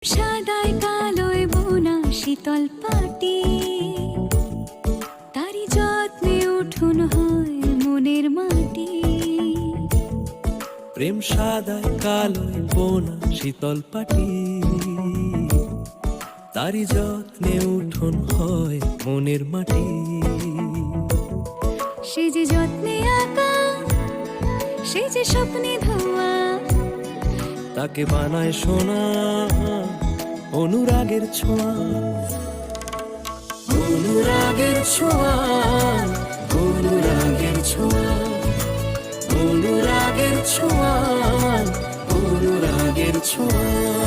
সাদায় কালোয় বোনা শীতল পাটি, তারি যত্নে উঠুন হয় মনের মাটি। প্রেম সাদায় কালোয় বোনা শীতল পাটি, তারি যত্নে উঠোন হয় মনের মাটি। সে যে যত্নে আঁকা, সে যে স্বপ্নে ধোয়া, তাকে বানায় সোনা অনুরাগের ছোঁয়া। অনুরাগের ছোঁয়া, অনুরাগের ছোঁয়া, অনুরাগের ছোঁয়া, অনুরাগের ছোঁয়া।